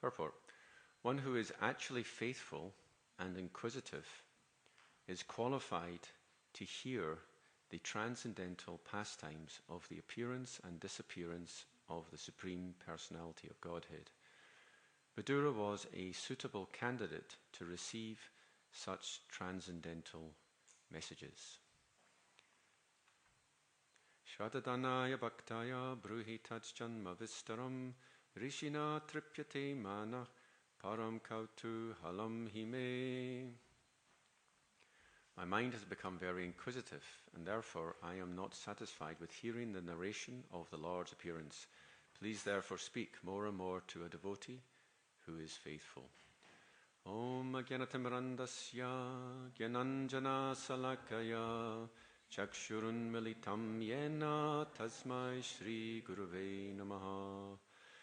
Purport. One who is actually faithful and inquisitive is qualified to hear the transcendental pastimes of the appearance and disappearance of the Supreme Personality of Godhead. Vidura was a suitable candidate to receive such transcendental messages. Shradhadanaya bhaktaya bruhi tajjanma vistaram rishina tripyate mana param kautu halam hime. My mind has become very inquisitive, and therefore I am not satisfied with hearing the narration of the Lord's appearance. Please therefore speak more and more to a devotee who is faithful. Om Ajnanatimrandasya Gyananjana Salakaya Chakshurun Militam Yena Tasmai Shri Guruve Namaha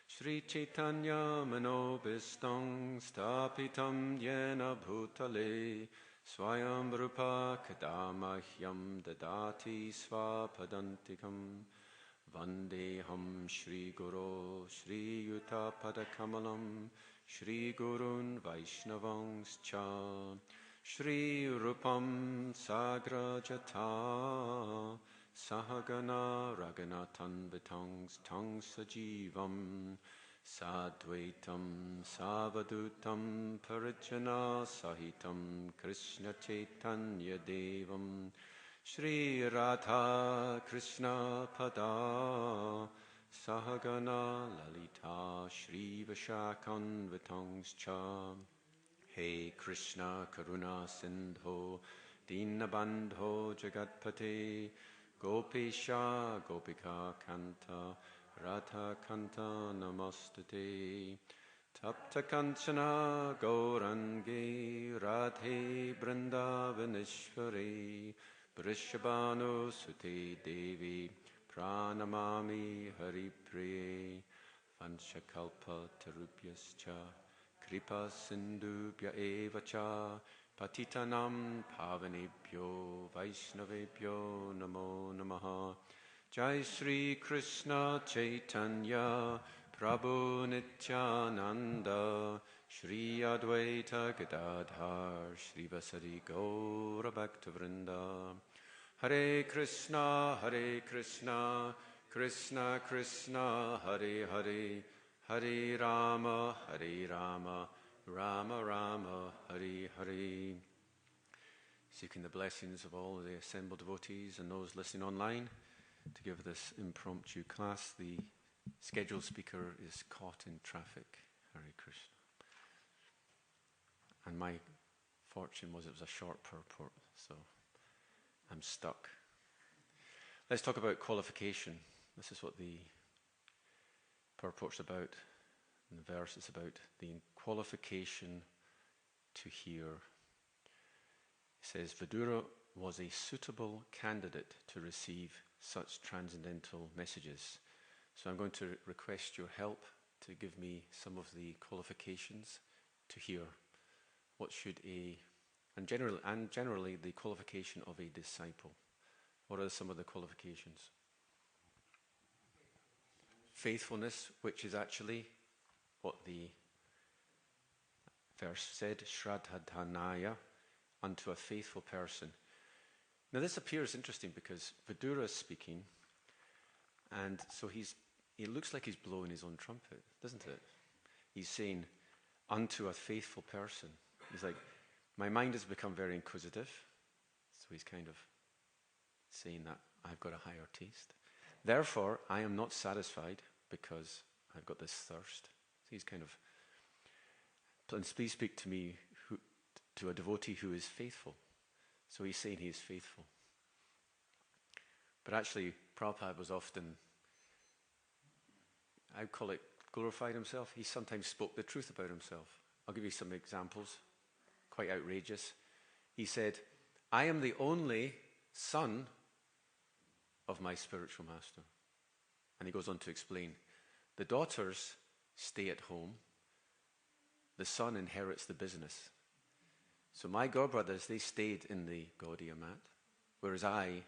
Shri Chaitanya Manobistang Stapitam Yena Bhutale Swayam Rupa Kadamahyam Dadati Svapadantikam Vandeham Shri Guru Shri Yuta Padakamalam Shri Gurun Vaishnavangscha Shri Rupam Sagrajata Sahagana Raganatan Vitangs Tangsajivam Sadvaitam Savadutam Parijana Sahitam Krishna Chaitanya Devam Shri Radha Krishna Pada Sahagana Lalita Shri Vashakan Vitangscha He Krishna Karuna Sindho Dinabandho Jagatpate Gopisha Gopika Kanta Radha Kanta Namastate Tapta Kanchana Gaurangi Radhe Brindavaneshwari Vrishabhanu Sute Devi Pranamami Haripriye Vanchakalpa Tarubhyascha Kripa Sindhubhya Evacha Patitanam Pavanebhyo Vaishnavebhyo Namo Namaha Jai Sri Krishna Chaitanya Prabhu Nityananda Shri Advaita Gadadhar Shri Vasari Gaura Bhaktavrinda Hare Krishna, Krishna Krishna, Hare Hare, Hare Rama, Rama Rama, Hare Hare. Seeking the blessings of all the assembled devotees and those listening online to give this impromptu class. The scheduled speaker is caught in traffic. Hare Krishna. And my fortune was it was a short purport, so I'm stuck. Let's talk about qualification. This is what the purport's about. And the verse is about the qualification to hear. It says, Vidura was a suitable candidate to receive such transcendental messages. So I'm going to request your help to give me some of the qualifications to hear. What should and generally the qualification of a disciple. What are some of the qualifications? Faithfulness, which is actually what the verse said, Shraddhanaya, unto a faithful person. Now this appears interesting because Vidura is speaking, and so it looks like he's blowing his own trumpet, doesn't it? He's saying, unto a faithful person. He's like, my mind has become very inquisitive, so he's kind of saying that I've got a higher taste. Therefore, I am not satisfied because I've got this thirst. So he's kind of, please speak to me, to a devotee who is faithful. So he's saying he is faithful. But actually, Prabhupada was often, I'd call it, glorified himself. He sometimes spoke the truth about himself. I'll give you some examples. Quite outrageous. He said, I am the only son of my spiritual master. And he goes on to explain, the daughters stay at home, the son inherits the business. So my godbrothers, they stayed in the Gaudiya mat, whereas I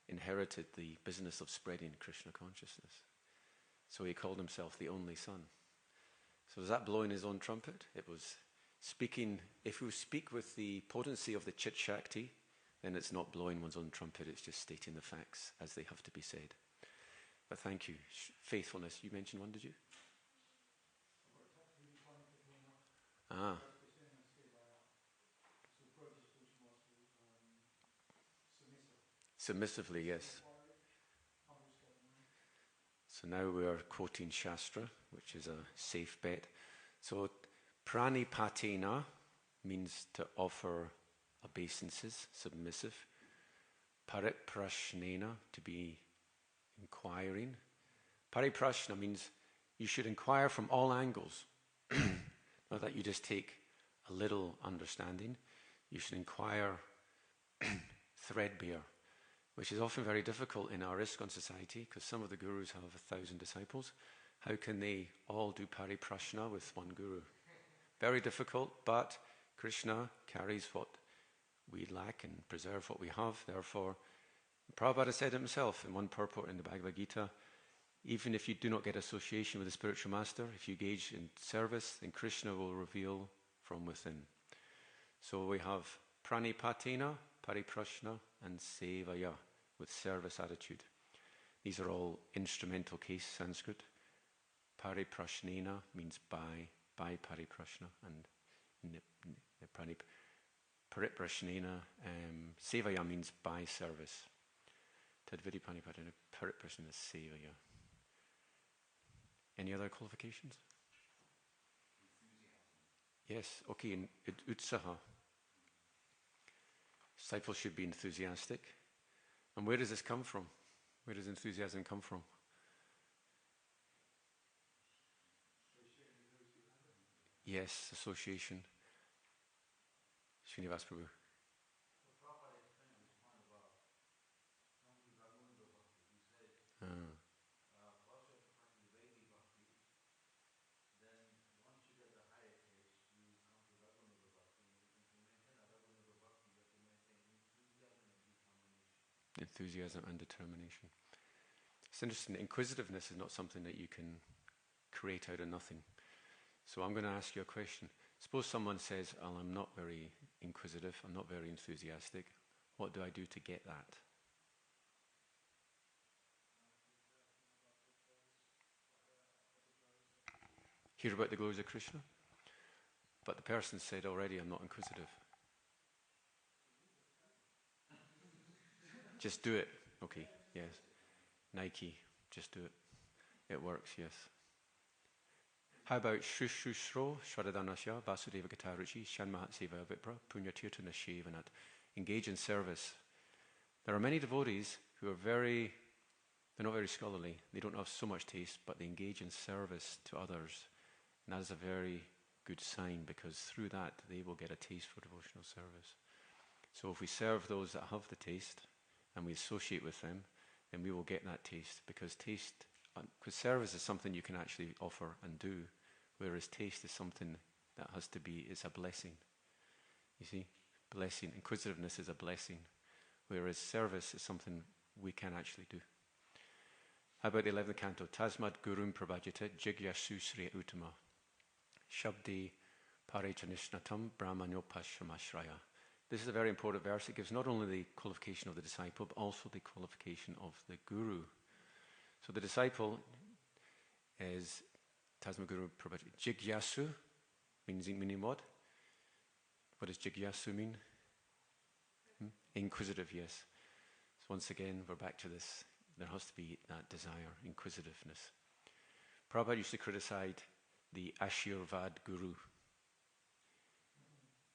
inherited the business of spreading Krishna consciousness. So he called himself the only son. So was that blowing his own trumpet? It was speaking. If we speak with the potency of the Chit Shakti, then it's not blowing one's own trumpet, it's just stating the facts as they have to be said. But thank you. Faithfulness, you mentioned one, did you? Ah. Submissively, yes. So now we are quoting Shastra, which is a safe bet. So pranipatena means to offer obeisances, submissive. Pariprashnena, to be inquiring. Pariprashna means you should inquire from all angles. Not that you just take a little understanding. You should inquire threadbare, which is often very difficult in our ISKCON society because some of the gurus have 1,000 disciples. How can they all do pariprashna with one guru? Very difficult, but Krishna carries what we lack and preserve what we have. Therefore, Prabhupada said himself in one purport in the Bhagavad Gita, even if you do not get association with the spiritual master, if you engage in service, then Krishna will reveal from within. So we have pranipatena, pariprashna, and sevaya, with service attitude. These are all instrumental case Sanskrit. Pariprashnena means by pariprashna, and pariprashnena, sevaya means by service. Tadvidi pranipatena, pariprashnena, sevaya. Any other qualifications? Yes, okay, in utsaha. Disciples should be enthusiastic. And where does this come from? Where does enthusiasm come from? Yes, association. Srinivas Prabhu. Ah. Enthusiasm and determination. It's interesting, inquisitiveness is not something that you can create out of nothing. So I'm going to ask you a question. Suppose someone says, oh, I'm not very inquisitive, I'm not very enthusiastic. What do I do to get that? Hear about the glories of Krishna? But the person said already, I'm not inquisitive. Just do it. Okay, yes. Nike, just do it. It works, yes. How about Shushushro, Shraddhanasya, Vasudeva Gataruchi, Shanmahat Seva Vipra, Punyatirtana Shevanat. Engage in service. There are many devotees who are they're not very scholarly, they don't have so much taste, but they engage in service to others. And that is a very good sign because through that they will get a taste for devotional service. So if we serve those that have the taste and we associate with them, then we will get that taste because service is something you can actually offer and do, whereas taste is something that has to be, it's a blessing. You see? Blessing. Inquisitiveness is a blessing, whereas service is something we can actually do. How about the 11th canto? Tasmad gurum prabhajita jigyasu sriya uttama shabdi parejanishnatam brahmanopashramashraya. This is a very important verse. It gives not only the qualification of the disciple, but also the qualification of the guru. So the disciple is Tasma Guru Prabhupada. Jigyasu meaning what? What does Jigyasu mean? Inquisitive, yes. So once again, we're back to this. There has to be that desire, inquisitiveness. Prabhupada used to criticize the Ashirvad Guru,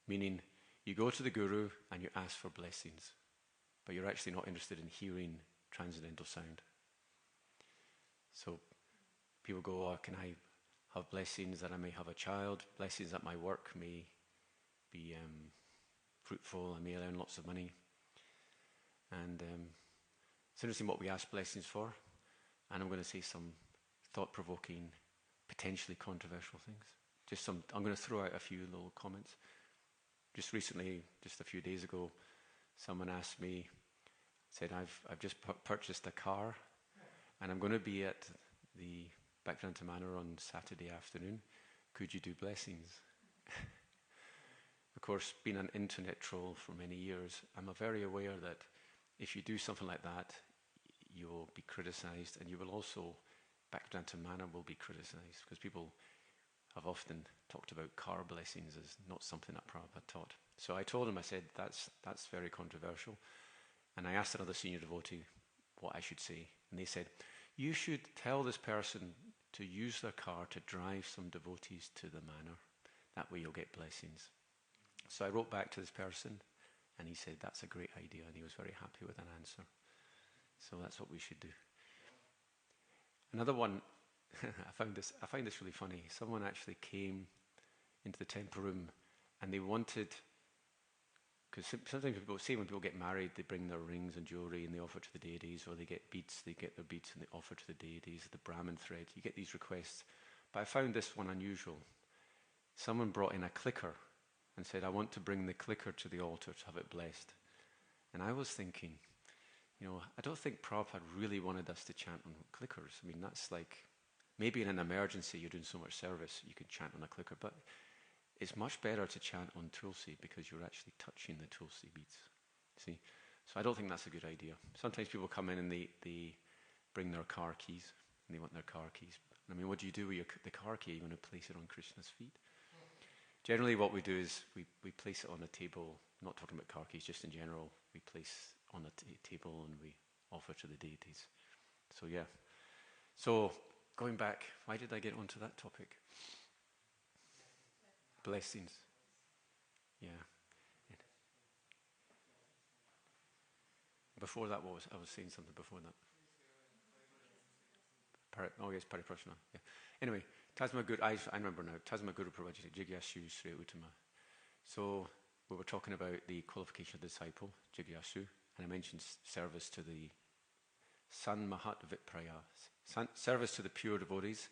meaning you go to the Guru and you ask for blessings, but you're actually not interested in hearing transcendental sound. So people go, oh, can I have blessings that I may have a child, blessings that my work may be fruitful, I may earn lots of money. And it's interesting what we ask blessings for, and I'm going to say some thought-provoking, potentially controversial things. I'm going to throw out a few little comments. Just recently, just a few days ago, someone asked me, said, I've just purchased a car, and I'm going to be at the Bhaktivedanta Manor on Saturday afternoon. could you do blessings? Of course, being an internet troll for many years, I'm very aware that if you do something like that, you will be criticized, and you will also, back down to manner, will be criticized, because people have often talked about car blessings as not something that Prabhupada taught. So I told him, I said, that's very controversial. And I asked another senior devotee what I should say. And they said, you should tell this person to use their car to drive some devotees to the manor. That way you'll get blessings. So I wrote back to this person, and he said, that's a great idea, and he was very happy with an answer. So that's what we should do. Another one, I find this really funny. Someone actually came into the temple room, and they wanted, because sometimes people say when people get married, they bring their rings and jewelry and they offer to the deities, or they get beads, they get their beads and they offer to the deities, the Brahmin thread. You get these requests. But I found this one unusual. Someone brought in a clicker and said, I want to bring the clicker to the altar to have it blessed. And I was thinking, I don't think Prabhupada really wanted us to chant on clickers. I mean, that's like, maybe in an emergency you're doing so much service, you could chant on a clicker, but it's much better to chant on Tulsi because you're actually touching the Tulsi beads. See? So I don't think that's a good idea. Sometimes people come in and they bring their car keys, and they want their car keys. I mean, what do you do with the car key? You're going to place it on Krishna's feet? Generally what we do is we place it on a table, not talking about car keys, just in general, we place on a table and we offer to the deities. So yeah. So going back, why did I get onto that topic? Blessings. Yeah. Before that, I was saying something before that. Yes, Pariprashna. Yeah. Anyway, Tasma Guru, I remember now, Tasma Guru Pravajita Jigyasu Sri Uttama. So we were talking about the qualification of the disciple, Jigyasu, and I mentioned service to the San Mahat Vipraya, service to the pure devotees,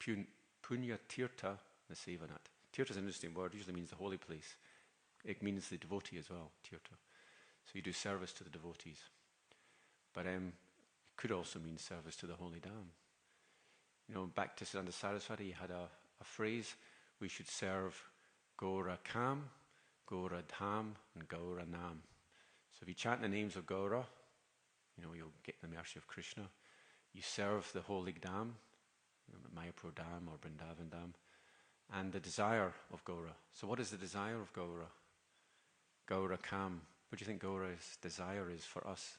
Punya Tirtha Nasevanat. Tirtha is an interesting word, usually means the holy place. It means the devotee as well, Tirtha. So you do service to the devotees. But it could also mean service to the holy dam. Back to Siddhanta Saraswati, he had a phrase, we should serve Gaura Kam, Gaura Dham, and Gaura Nam. So if you chant the names of Gaura, you'll get the mercy of Krishna. You serve the holy dam, Mayapur Dam or Vrindavan Dam, and the desire of Gaura. So what is the desire of Gaura? Gaura Kam. What do you think Gaura's desire is for us?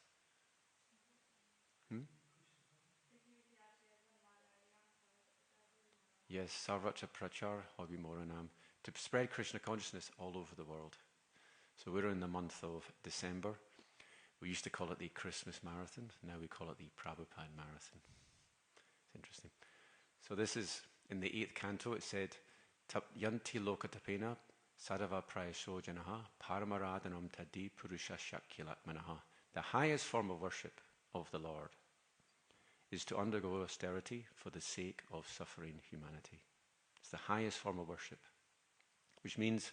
Yes, Sarvatra Prachar Hobimoranam, to spread Krishna consciousness all over the world. So we're in the month of December. We used to call it the Christmas Marathon. Now we call it the Prabhupada Marathon. It's interesting. So this is, in the 8th canto, it said, Yanti lokatapena sadava prayasho janaha paramaradhanam tadi purusha shakyalatmanaha. The highest form of worship of the Lord is to undergo austerity for the sake of suffering humanity. It's the highest form of worship, which means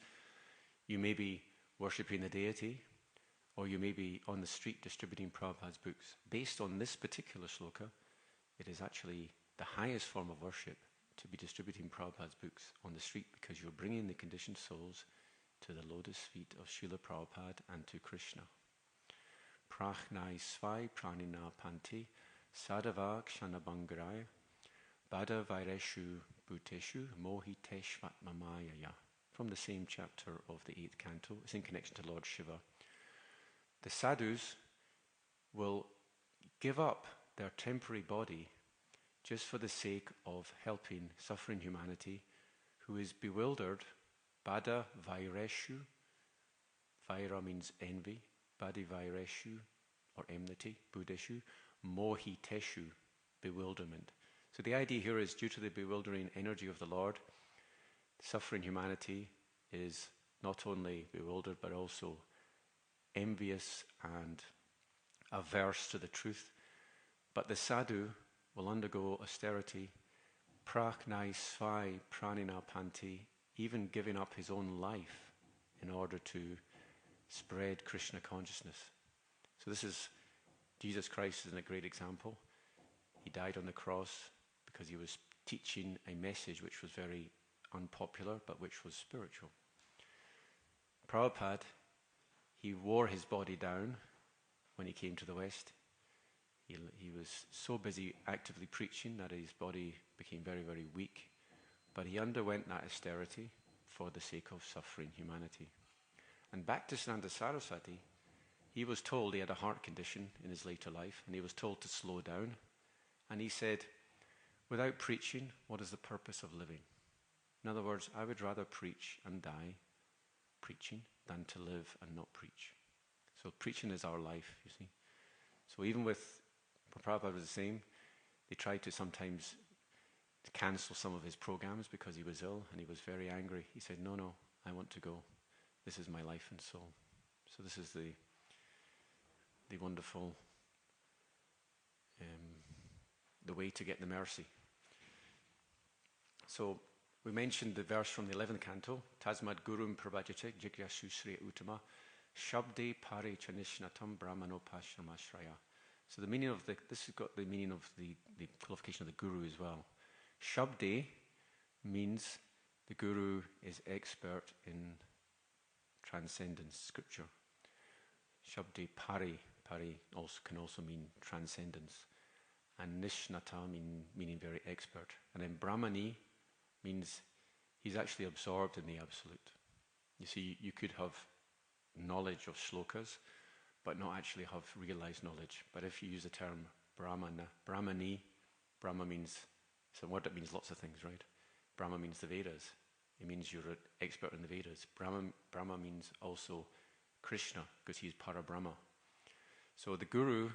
you may be worshipping the deity, or you may be on the street distributing Prabhupada's books. Based on this particular sloka, it is actually the highest form of worship to be distributing Prabhupada's books on the street, because you're bringing the conditioned souls to the lotus feet of Srila Prabhupada and to Krishna. Prachnai svai pranina panti sadava kshanabhangaraya bada vaireshu bhuteshu mohiteshvat mamayaya. From the same chapter of the 8th canto, it's in connection to Lord Shiva. The sadhus will give up their temporary body just for the sake of helping suffering humanity who is bewildered. Bada vaireshu, vaira means envy, badi vaireshu or enmity, buddheshu, mohiteshu, bewilderment. So the idea here is, due to the bewildering energy of the Lord, suffering humanity is not only bewildered but also envious and averse to the truth. But the sadhu will undergo austerity, praknai svai pranina panti, even giving up his own life in order to spread Krishna consciousness. So this is, Jesus Christ is a great example. He died on the cross because he was teaching a message which was very unpopular, but which was spiritual. Prabhupada, he wore his body down when he came to the West. He was so busy actively preaching that his body became very, very weak. But he underwent that austerity for the sake of suffering humanity. And Bhaktivedanta Saraswati, he was told he had a heart condition in his later life, and he was told to slow down. And he said, without preaching, what is the purpose of living? In other words, I would rather preach and die preaching than to live and not preach. So preaching is our life, you see. So even with Prabhupada was the same. They tried to sometimes cancel some of his programs because he was ill and he was very angry. He said, no, I want to go. This is my life and soul. So this is the wonderful, the way to get the mercy. So we mentioned the verse from the 11th canto, Tasmad Gurum Prabhajate Jigyasu Sri Uttama Shabde Pare Chanishnatam Brahmanopashramashraya. So the meaning of this has got the meaning of the qualification of the guru as well. Shabde means the guru is expert in transcendence, scripture. Shabde Pari also can also mean transcendence. And Nishnata meaning very expert. And then Brahmani means he's actually absorbed in the absolute. You see, you could have knowledge of shlokas, but not actually have realized knowledge. But if you use the term Brahmani, Brahma means, it's a word that means lots of things, right? Brahma means the Vedas. It means you're an expert in the Vedas. Brahma means also Krishna, because he's Parabrahma. So the guru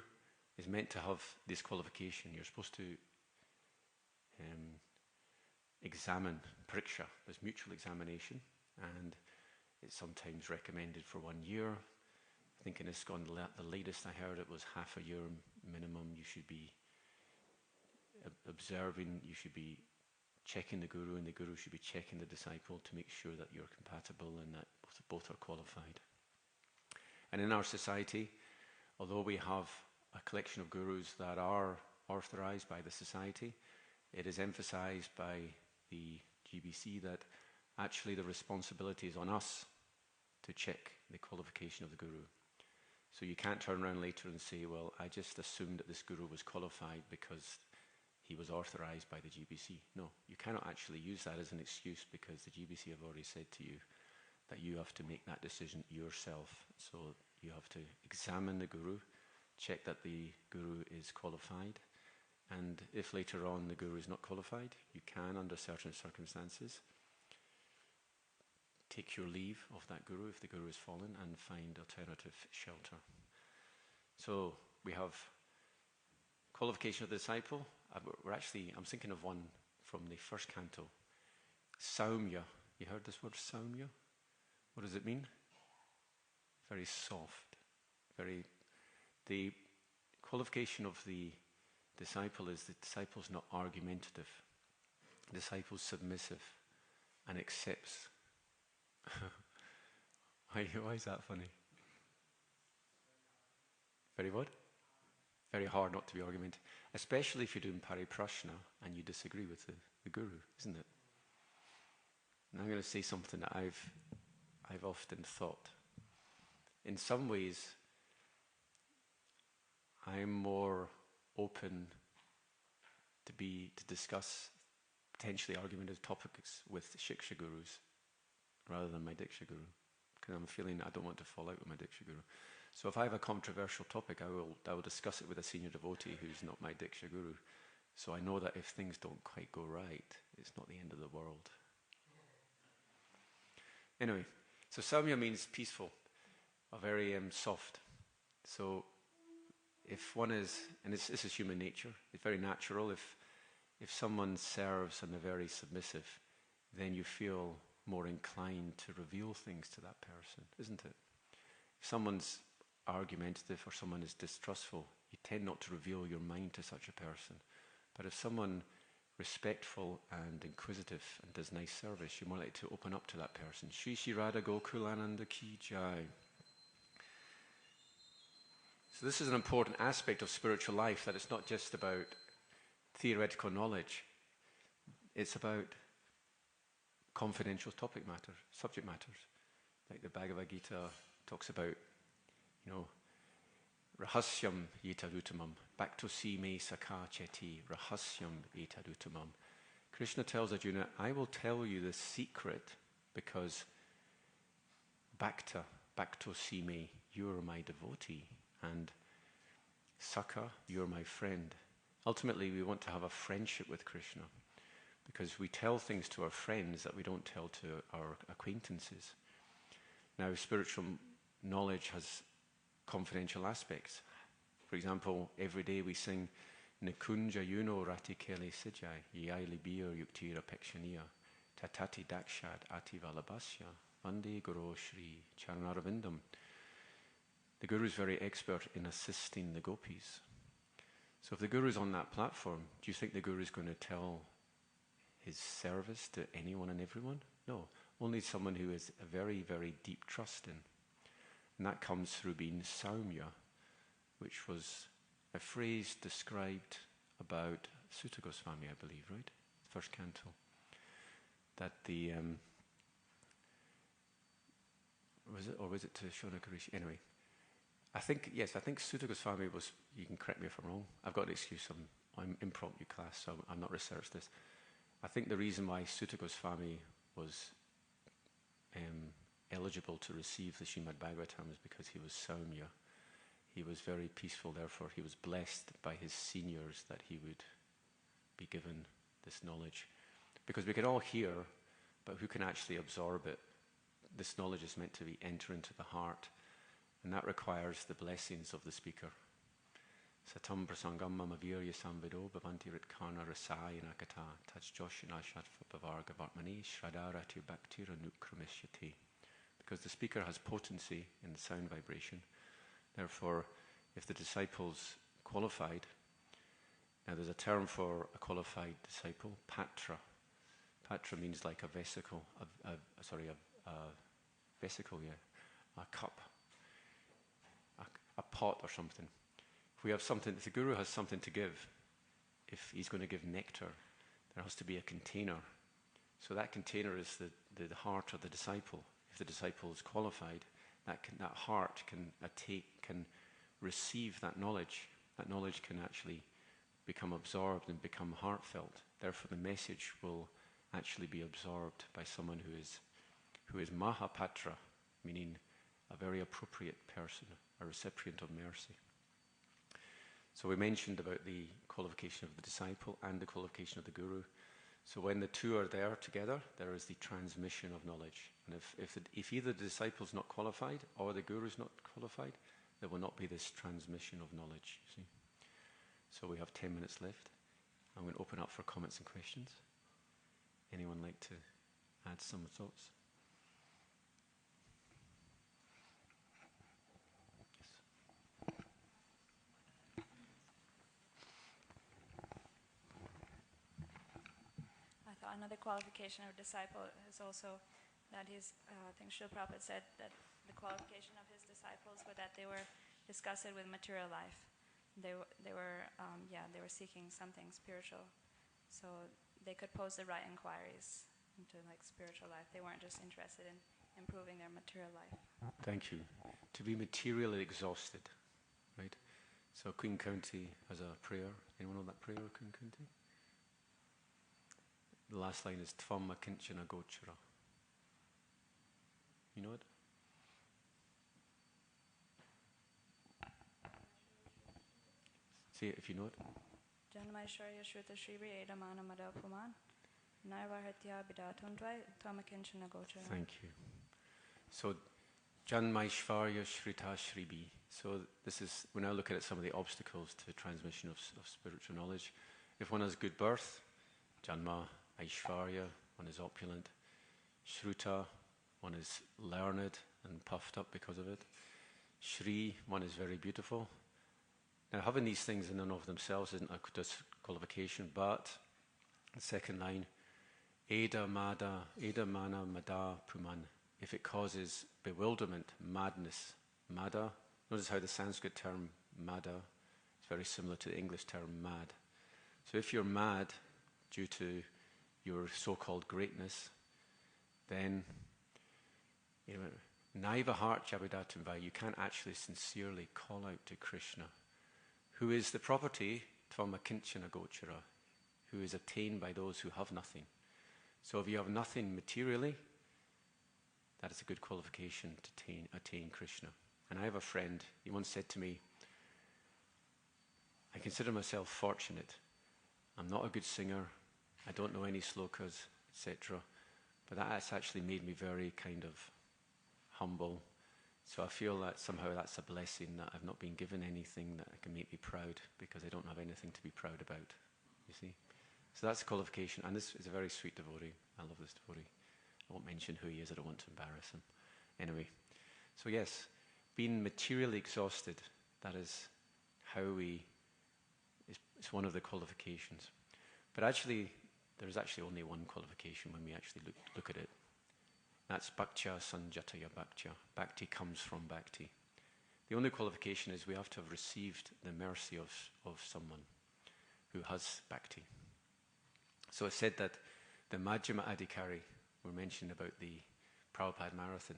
is meant to have this qualification. You're supposed to examine, pariksha. There's mutual examination, and it's sometimes recommended for 1 year. I think in ISKCON, the latest I heard, it was half a year minimum. You should be observing, you should be checking the guru, and the guru should be checking the disciple to make sure that you're compatible and that both are qualified. And in our society, although we have a collection of gurus that are authorized by the society, it is emphasized by the GBC that actually the responsibility is on us to check the qualification of the guru. So you can't turn around later and say, well, I just assumed that this guru was qualified because he was authorized by the GBC. No, you cannot actually use that as an excuse, because the GBC have already said to you that you have to make that decision yourself. So you have to examine the guru, check that the guru is qualified, and if later on the guru is not qualified, you can, under certain circumstances, take your leave of that guru if the guru has fallen and find alternative shelter. So we have qualification of the disciple. I'm thinking of one from the first canto. Saumya. You heard this word, Saumya? What does it mean? Very soft. The qualification of the disciple is the disciple's not argumentative. The disciple's submissive and accepts. Why is that funny? Very what? Very hard not to be argumentative. Especially if you're doing pariprashna and you disagree with the guru, isn't it? And I'm going to say something that I've often thought. In some ways, I'm more open to discuss potentially argumentative topics with Shiksha gurus rather than my Diksha guru, because I'm feeling I don't want to fall out with my Diksha guru. So if I have a controversial topic, I will discuss it with a senior devotee who's not my Diksha guru. So I know that if things don't quite go right, it's not the end of the world. Anyway, so Saumya means peaceful, or very soft. So if one is, and this is human nature, it's very natural, if someone serves and they're very submissive, then you feel more inclined to reveal things to that person, isn't it? If someone's argumentative or someone is distrustful, you tend not to reveal your mind to such a person. But if someone respectful and inquisitive and does nice service, you're more likely to open up to that person. Shri Shri Radha Gokulananda Ki Jai. So this is an important aspect of spiritual life, that it's not just about theoretical knowledge. It's about confidential subject matters. Like the Bhagavad Gita talks about, Rahasyam etadutamam, bhaktosi me sakha cheti, rahasyam etadutamam. Krishna tells Arjuna, I will tell you the secret because bhaktosi me, you're my devotee, and sakha, you're my friend. Ultimately, we want to have a friendship with Krishna because we tell things to our friends that we don't tell to our acquaintances. Now, spiritual knowledge has confidential aspects. For example, every day we sing Nikunja Yuno Ratikele Sijai, Yaili Bir Yuktira Pekshaniya, Tatati Dakshad Ati Valabhasya, Vande Guru Shri Charanarvindam. The Guru is very expert in assisting the gopis. So if the Guru is on that platform, do you think the Guru is going to tell his service to anyone and everyone? No, only someone who has a very, very deep trust in. And that comes through being Saumya, which was a phrase described about Sutta Goswami, I believe, right? First canto. That the, was it to Shonakarishi? Anyway, I think Sutta Goswami was, you can correct me if I'm wrong, I've got an excuse, I'm impromptu class, so I'm not researched this. I think the reason why Sutta Goswami was eligible to receive the Srimad Bhagavatam is because he was Saumya. He was very peaceful, therefore he was blessed by his seniors that he would be given this knowledge. Because we can all hear, but who can actually absorb it? This knowledge is meant to enter into the heart, and that requires the blessings of the speaker. Satam prasangam mama virya samvido bhavanti ritkarna rasayana kata tajjoshina shatva bhavarga varmani shradarati bhaktira nukramishyati. Because the speaker has potency in the sound vibration. Therefore, if the disciple's qualified, now there's a term for a qualified disciple, patra. Patra means like a vesicle, a cup, a pot or something. If we have something, if the Guru has something to give, if he's going to give nectar, there has to be a container. So that container is the heart of the disciple. If the disciple is qualified, that heart can receive that knowledge. That knowledge can actually become absorbed and become heartfelt. Therefore, the message will actually be absorbed by someone who is Mahapatra, meaning a very appropriate person, a recipient of mercy. So we mentioned about the qualification of the disciple and the qualification of the Guru. So when the two are there together, there is the transmission of knowledge. And if either the disciple is not qualified or the Guru is not qualified, there will not be this transmission of knowledge. You see? So we have 10 minutes left. I'm going to open up for comments and questions. Anyone like to add some thoughts? Another qualification of a disciple is also that I think Srila Prabhupada said that the qualification of his disciples were that they were disgusted with material life. They were seeking something spiritual, so they could pose the right inquiries into like spiritual life. They weren't just interested in improving their material life. Thank you. To be materially exhausted, right? So Queen County has a prayer. Anyone know that prayer, Queen County? The last line is Tvam akinchana gochara. You know it? Say it if you know it. Janmaishwarya Shruta Shribri Edamana Madapuman Narvahatya Bidatundvai Tvam akinchana gochara. Thank you. So Janmaishvarya Shrita Shribi. So we're now looking at some of the obstacles to transmission of spiritual knowledge. If one has good birth, Janma, Aishvarya, one is opulent. Shruta, one is learned and puffed up because of it. Shri, one is very beautiful. Now, having these things in and of themselves isn't a disqualification, but the second line, Eda mana mada puman, if it causes bewilderment, madness, mada. Notice how the Sanskrit term mada is very similar to the English term mad. So if you're mad due to your so-called greatness, then, Naiva heart Jabadatumva, you can't actually sincerely call out to Krishna, who is the property Tvama Kinchana Gochara, who is attained by those who have nothing. So if you have nothing materially, that is a good qualification to attain Krishna. And I have a friend, he once said to me, I consider myself fortunate. I'm not a good singer, I don't know any slokas, etc. But that has actually made me very kind of humble. So I feel that somehow that's a blessing, that I've not been given anything that can make me proud, because I don't have anything to be proud about, you see. So that's a qualification, and this is a very sweet devotee. I love this devotee. I won't mention who he is, I don't want to embarrass him. Anyway, so yes, being materially exhausted, that is how it's one of the qualifications. But actually, there is actually only one qualification when we actually look at it. That's bhaktya sanjataya bhaktya. Bhakti comes from bhakti. The only qualification is we have to have received the mercy of someone who has bhakti. So it's said that the Majjhima Adhikari, we're mentioning about the Prabhupada Marathon.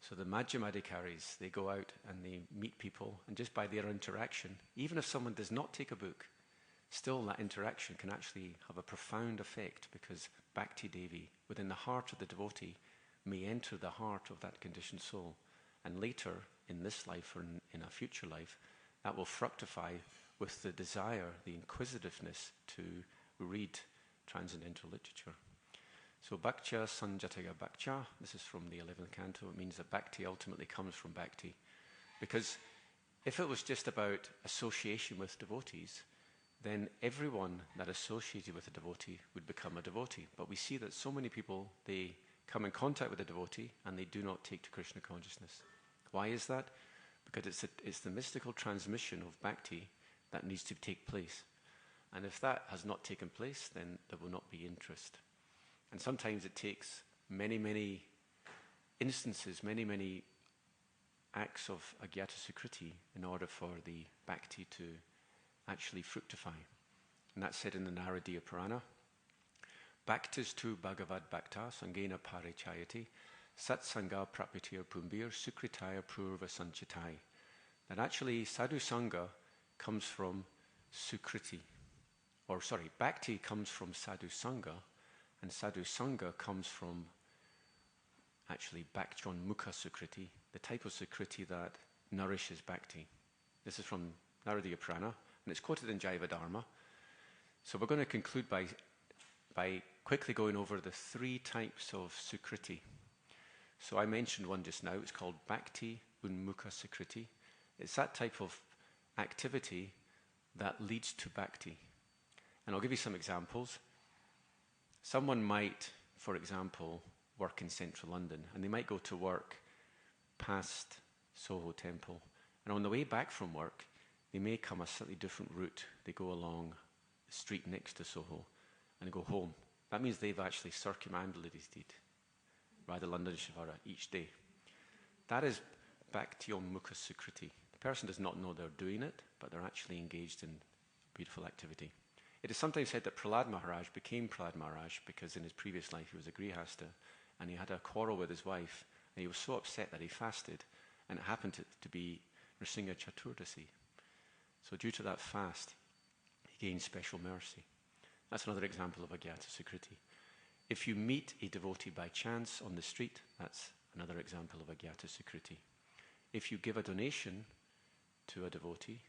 So the Majjhima Adhikaris, they go out and they meet people, and just by their interaction, even if someone does not take a book, still that interaction can actually have a profound effect, because Bhakti Devi, within the heart of the devotee, may enter the heart of that conditioned soul. And later, in this life or in a future life, that will fructify with the desire, the inquisitiveness to read transcendental literature. So bhaktya sanjataya bhaktya, this is from the 11th canto. It means that bhakti ultimately comes from bhakti. Because if it was just about association with devotees, then everyone that associated with a devotee would become a devotee. But we see that so many people, they come in contact with a devotee and they do not take to Krishna consciousness. Why is that? Because it's the mystical transmission of bhakti that needs to take place. And if that has not taken place, then there will not be interest. And sometimes it takes many, many instances, many, many acts of agyata sukriti in order for the bhakti to actually fructify. And that's said in the Naradiya Purana. Bhaktis tu bhagavad bhakta sangena parichayati satsanga prapitir pumbir sukritaya purva sanchitai. That actually sadhu sangha comes from sukriti. Bhakti comes from sadhu sangha, and sadhu sangha comes from actually bhakjon mukha sukriti, the type of sukriti that nourishes bhakti. This is from Naradiya Purana, and it's quoted in Jaiva Dharma. So we're going to conclude by quickly going over the three types of sukriti. So I mentioned one just now, it's called bhakti unmukha sukriti. It's that type of activity that leads to bhakti. And I'll give you some examples. Someone might, for example, work in central London, and they might go to work past Soho Temple. And on the way back from work, they may come a slightly different route. They go along the street next to Soho and go home. That means they've actually circumambulated Radha London Shivara each day. That is bhakti mukha sukriti. The person does not know they're doing it, but they're actually engaged in beautiful activity. It is sometimes said that Prahlad Maharaj became Prahlad Maharaj because in his previous life he was a grihasta, and he had a quarrel with his wife, and he was so upset that he fasted, and it happened to be Nrsimha Chaturdasi. So due to that fast, he gained special mercy. That's another example of agyata sukriti. If you meet a devotee by chance on the street, that's another example of agyata sukriti. If you give a donation to a devotee,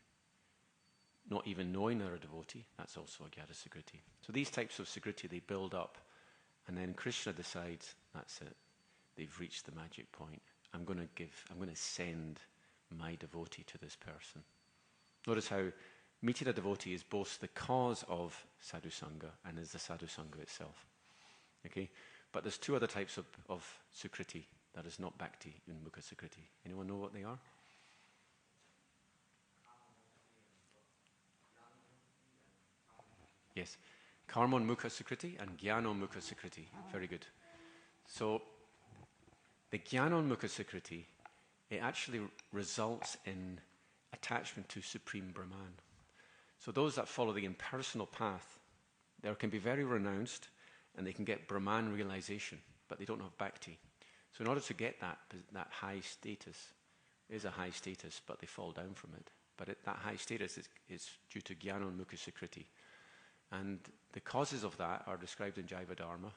not even knowing they're a devotee, that's also agyata sukriti. So these types of sukriti, they build up, and then Krishna decides, that's it, they've reached the magic point. I'm going to send my devotee to this person. Notice how meeting a devotee is both the cause of sadhu sangha and is the sadhu sangha itself. Okay? But there's two other types of sukriti that is not bhakti in mukha sukriti. Anyone know what they are? Yes. Karmon mukha sukriti and jnanon mukha sukriti. Very good. So the jnanon mukha sukriti, it actually results in attachment to Supreme Brahman. So those that follow the impersonal path, they can be very renounced and they can get Brahman realization. but they don't have bhakti. So in order to get that high status, is a high status, but they fall down from it. But that high status is due to Jnanonmukha Sukriti. And the causes of that are described in Jaiva Dharma.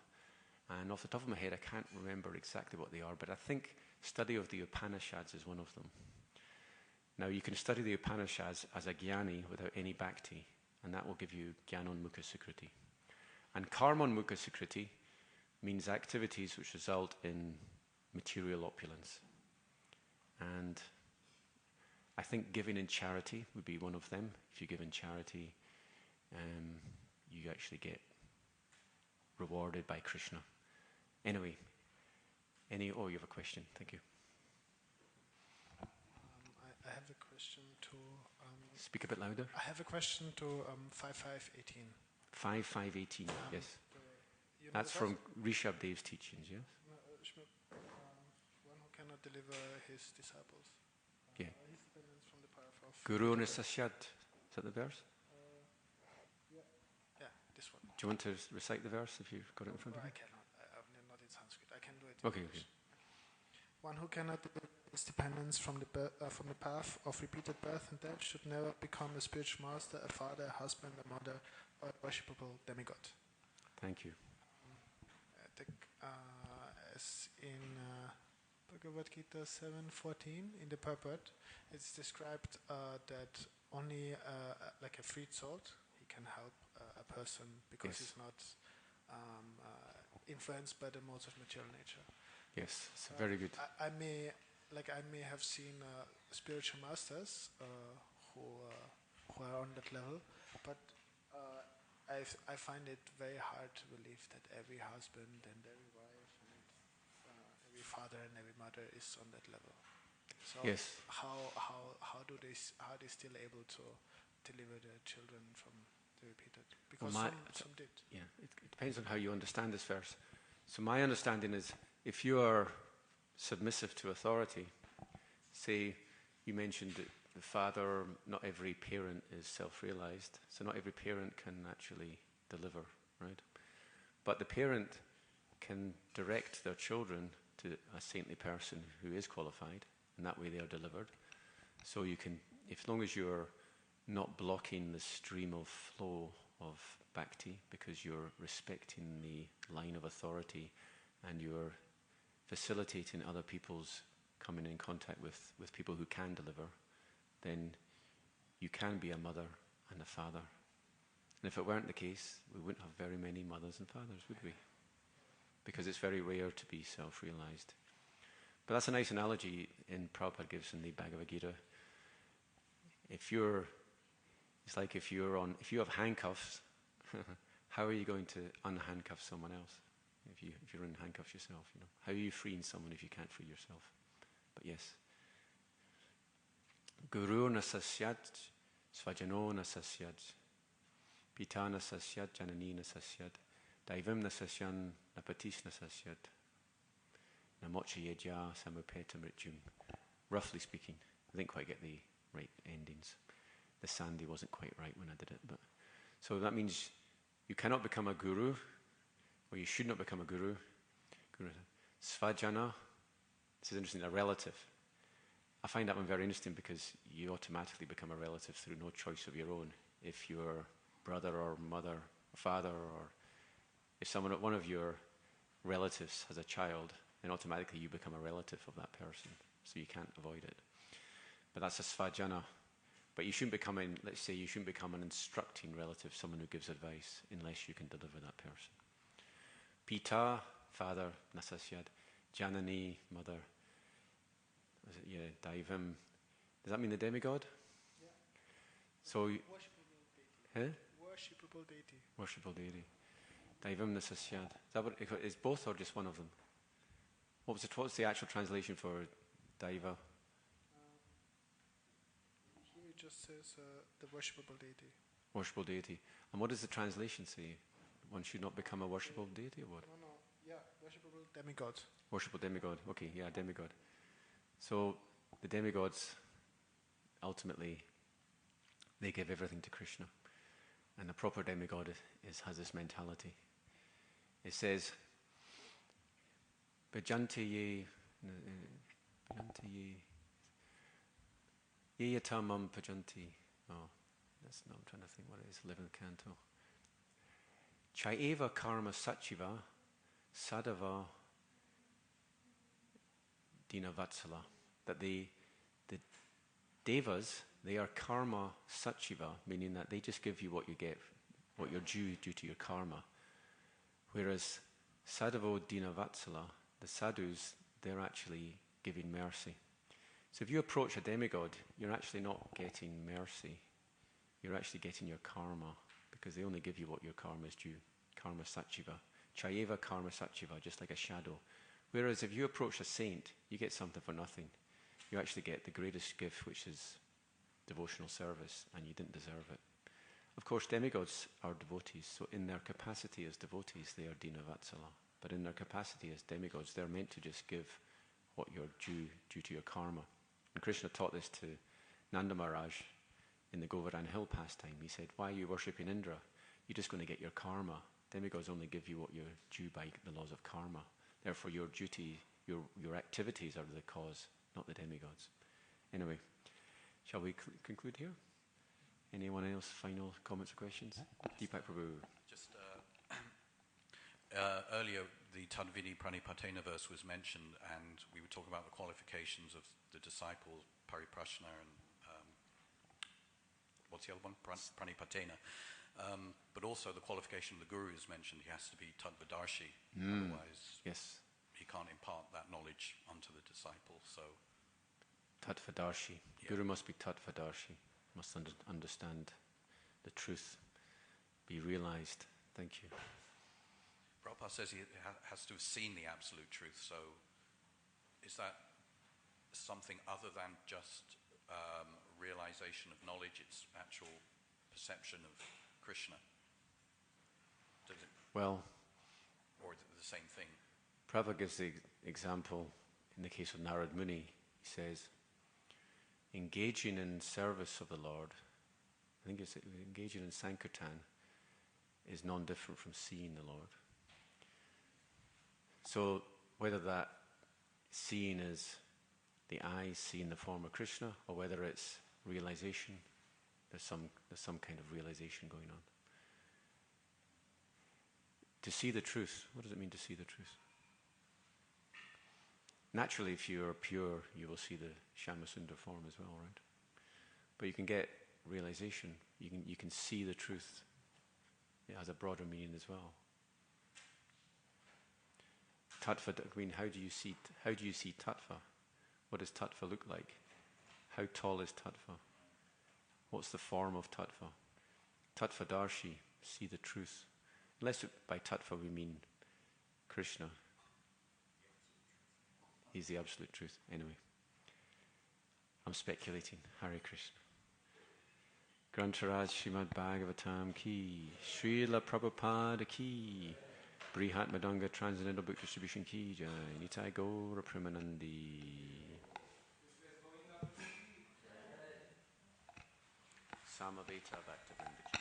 And off the top of my head, I can't remember exactly what they are, but I think study of the Upanishads is one of them. Now, you can study the Upanishads as a jnani without any bhakti, and that will give you Jnanonmukha Sukriti. And Karmanmukha Sukriti means activities which result in material opulence. And I think giving in charity would be one of them. If you give in charity, you actually get rewarded by Krishna. Anyway, you have a question. Thank you. I have a question to... Speak a bit louder. I have a question to 5.5.18. 5.5.18, yes. That's from Rishabh Dev's teachings, yes? One who cannot deliver his disciples. Yeah. His dependence from the power of... Guru Nasasyad. Is that the verse? Yeah, this one. Do you want to recite the verse if you've got it in front of you? I cannot. I'm not in Sanskrit. I can do it. Okay. One who cannot deliver his dependence from the path of repeated birth and death should never become a spiritual master, a father, a husband, a mother, or a worshipable demigod. Thank you. As in Bhagavad Gita 7.14, in the purport, it's described that only like a freed soul, he can help a person because he's not influenced by the modes of material nature. Yes, it's very good. I may have seen spiritual masters who are on that level, but I find it very hard to believe that every husband and every wife and every father and every mother is on that level. So yes. How are they still able to deliver their children from the repeated? Because some did. Yeah, it depends on how you understand this verse. So my understanding is, if you are submissive to authority, say you mentioned that the father, not every parent is self-realized, so not every parent can actually deliver, right? But the parent can direct their children to a saintly person who is qualified, and that way they are delivered. So you can, as long as you're not blocking the stream of flow of bhakti, because you're respecting the line of authority and you're facilitating other people's coming in contact with people who can deliver, then you can be a mother and a father. And if it weren't the case, we wouldn't have very many mothers and fathers, would we? Because it's very rare to be self-realized. But that's a nice analogy Prabhupada gives in the Bhagavad Gita. It's like if you have handcuffs, how are you going to unhandcuff someone else? If you're in handcuffs yourself, how are you freeing someone if you can't free yourself? But yes. Guru nasasyad, svajano nasasyad, pita nasasyad, janani nasasyad, daivam nasasyan, napatis nasasyad, namocha yedya samupeta mrityum. Roughly speaking, I didn't quite get the right endings. The sandhi wasn't quite right when I did it. But so that means you cannot become a guru, or you should not become a guru. Svajana, this is interesting, a relative. I find that one very interesting because you automatically become a relative through no choice of your own. If your brother or mother or father, or if one of your relatives has a child, then automatically you become a relative of that person. So you can't avoid it. But that's a svajana. But you shouldn't become an instructing relative, someone who gives advice, unless you can deliver that person. Pita, father, nasasyad. Janani, mother. Daivam. Does that mean the demigod? Yeah. So, worshipable deity. Huh? Worshipable deity. Worshipable deity. Daivam nasasyad. Is both or just one of them? What's the actual translation for Daiva? Here it just says the worshipable deity. Worshipable deity. And what does the translation say? One should not become a worshipable deity, or what? No. Yeah, worshipable demigod. Worshipable demigod. Okay, yeah, demigod. So the demigods, ultimately, they give everything to Krishna. And the proper demigod has this mentality. It says, Bhajanti ye yatamam bhajanti. Oh, that's no, I'm trying to think what it is, 11th canto. Chayeva karma sachiva sadava dinavatsala. That the devas, they are karma sachiva, meaning that they just give you what you get, what you're due to your karma. Whereas sadhavo dinavatsala, the sadhus, they're actually giving mercy. So if you approach a demigod, you're actually not getting mercy. You're actually getting your karma, because they only give you what your karma is due. Karma sachiva. Chayeva karma sachiva, just like a shadow. Whereas if you approach a saint, you get something for nothing. You actually get the greatest gift, which is devotional service, and you didn't deserve it. Of course, demigods are devotees, so in their capacity as devotees, they are dinavatsala. But in their capacity as demigods, they're meant to just give what you're due to your karma. And Krishna taught this to Nanda Maharaj in the Govardhan Hill pastime. He said, why are you worshipping Indra? You're just going to get your karma. Demigods only give you what you're due by the laws of karma. Therefore, your duty, your activities are the cause, not the demigods. Anyway, shall we conclude here? Anyone else? Final comments or questions? Deepak Prabhu. Just earlier, the Tadvini Pranipatena verse was mentioned, and we were talking about the qualifications of the disciples, Pariprashna and what's the other one? Pranipatena. But also the qualification of the guru is mentioned. He has to be Tattvadarshi, otherwise yes, he can't impart that knowledge onto the disciple. So Tattvadarshi. Yeah. Guru must be Tattvadarshi. Must understand the truth, be realized. Thank you. Prabhupada says he has to have seen the absolute truth. So is that something other than just realization of knowledge? It's actual perception of Krishna. Does it, Well, or is it the same thing? Prabhupada gives the example in the case of Narad Muni. He says, engaging in service of the Lord, I think it's engaging in Sankirtan, is non-different from seeing the Lord. So whether that seeing is the eyes seeing the form of Krishna, or whether it's realization, there's some kind of realization going on. To see the truth, what does it mean to see the truth? Naturally, if you are pure, you will see the Shyamasundar form as well, right? But you can get realization. You can see the truth. It has a broader meaning as well. Tattva, I mean, how do you see tattva? What does tattva look like? How tall is tattva? What's the form of tattva? Tattvadarshi, see the truth. Unless by tattva we mean Krishna. He's the absolute truth. Anyway, I'm speculating. Hare Krishna. Grantaraj Srimad Bhagavatam ki, Srila Prabhupada ki, Brihat Madanga Transcendental Book Distribution ki, Jai Nitai Gaura Premanandi. Samaveta Bhaktivinoda ki.